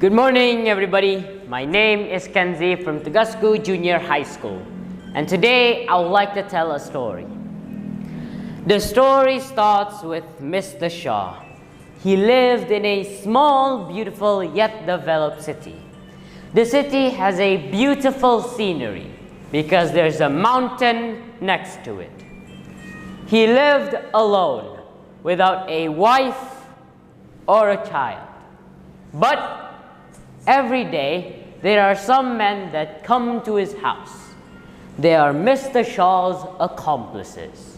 Good morning, everybody. My name is Kenzie from Tugasku Junior High School, and today I would like to tell a story. The story starts with Mr. Shaw. He lived in a small, beautiful, yet developed city. The city has a beautiful scenery because there's a mountain next to it. He lived alone, without a wife or a child. But every day, there are some men that come to his house. They are Mr. Shaw's accomplices.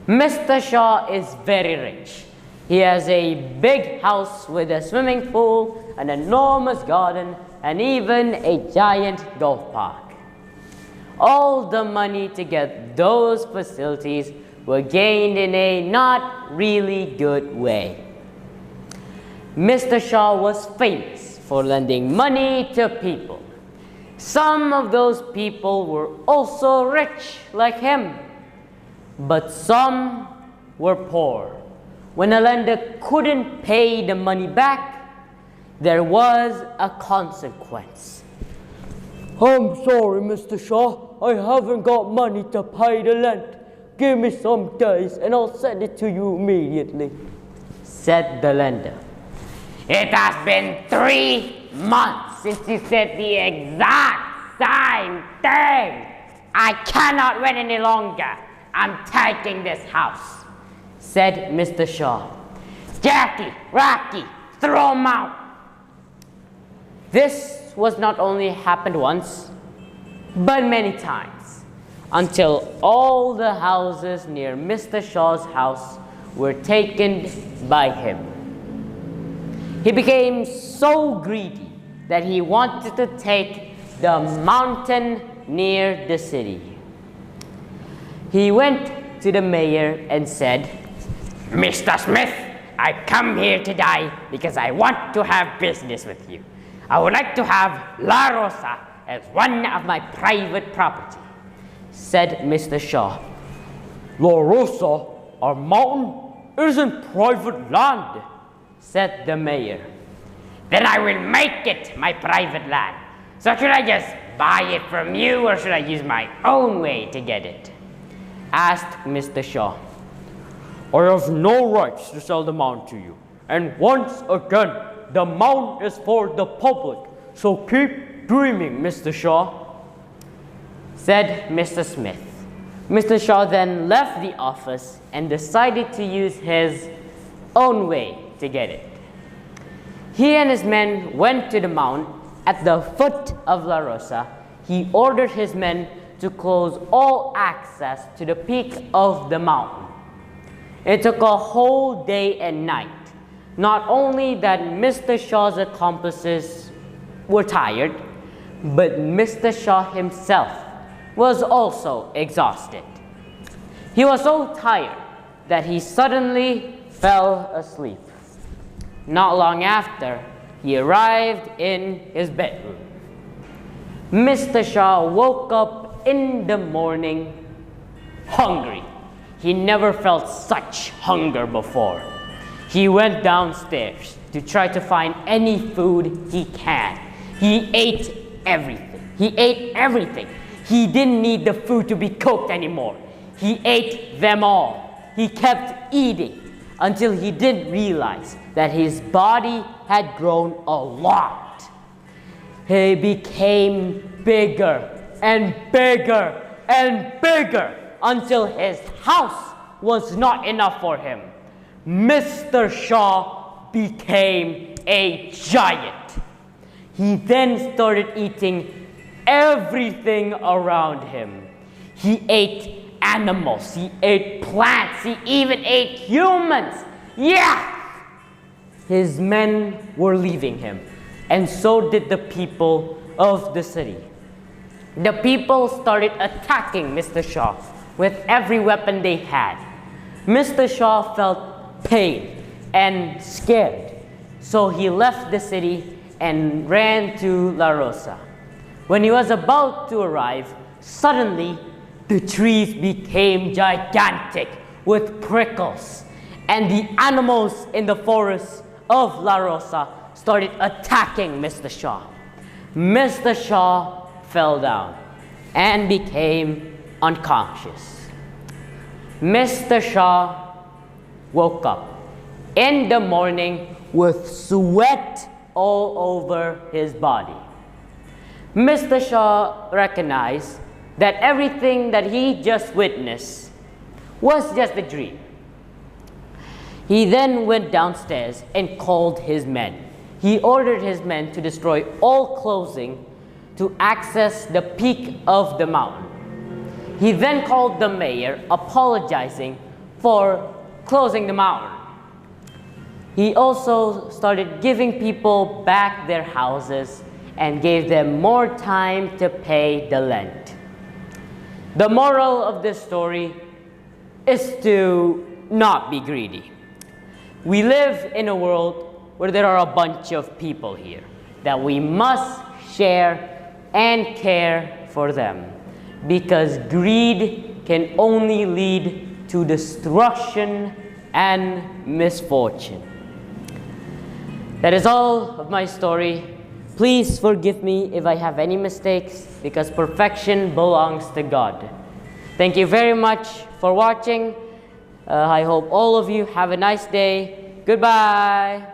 Mr. Shaw is very rich. He has a big house with a swimming pool, an enormous garden, and even a giant golf park. All the money to get those facilities were gained in a not really good way. Mr. Shaw was famous for lending money to people. Some of those people were also rich like him, but some were poor. When a lender couldn't pay the money back, there was a consequence. I'm sorry, Mr. Shaw. I haven't got money to pay the rent. Give me some days and I'll send it to you immediately, said the lender. It has been 3 months since you said the exact same thing. I cannot wait any longer. I'm taking this house, said Mr. Shaw. Jackie, Rocky, throw him out. This was not only happened once, but many times, until all the houses near Mr. Shaw's house were taken by him. He became so greedy that he wanted to take the mountain near the city. He went to the mayor and said, Mr. Smith, I come here today because I want to have business with you. I would like to have La Rosa as one of my private property, said Mr. Shaw. La Rosa, our mountain, isn't private land, said the mayor. Then I will make it my private land. So should I just buy it from you or should I use my own way to get it? Asked Mr. Shaw. I have no rights to sell the mountain to you. And once again, the mountain is for the public. So keep dreaming, Mr. Shaw, said Mr. Smith. Mr. Shaw then left the office and decided to use his own way to get it. He and his men went to the mount. At the foot of La Rosa, he ordered his men to close all access to the peak of the mountain. It took a whole day and night. Not only that Mr. Shaw's accomplices were tired, but Mr. Shaw himself was also exhausted. He was so tired that he suddenly fell asleep. Not long after, he arrived in his bedroom. Mr. Shaw woke up in the morning hungry. He never felt such hunger before. He went downstairs to try to find any food he can. He ate everything. He didn't need the food to be cooked anymore. He ate them all. He kept eating until he didn't realize that his body had grown a lot. He became bigger and bigger and bigger until his house was not enough for him. Mr. Shaw became a giant. He then started eating everything around him. He ate animals, he ate plants, he even ate humans. Yeah! His men were leaving him, and so did the people of the city. The people started attacking Mr. Shaw with every weapon they had. Mr. Shaw felt pain and scared, so he left the city and ran to La Rosa. When he was about to arrive, suddenly the trees became gigantic with prickles, and the animals in the forest of La Rosa started attacking Mr. Shaw. Mr. Shaw fell down and became unconscious. Mr. Shaw woke up in the morning with sweat all over his body. Mr. Shaw recognized that everything that he just witnessed was just a dream. He then went downstairs and called his men. He ordered his men to destroy all clothing to access the peak of the mountain. He then called the mayor, apologizing for closing the mountain. He also started giving people back their houses and gave them more time to pay the rent. The moral of this story is to not be greedy. We live in a world where there are a bunch of people here that we must share and care for them, because greed can only lead to destruction and misfortune. That is all of my story. Please forgive me if I have any mistakes, because perfection belongs to God. Thank you very much for watching. I hope all of you have a nice day. Goodbye.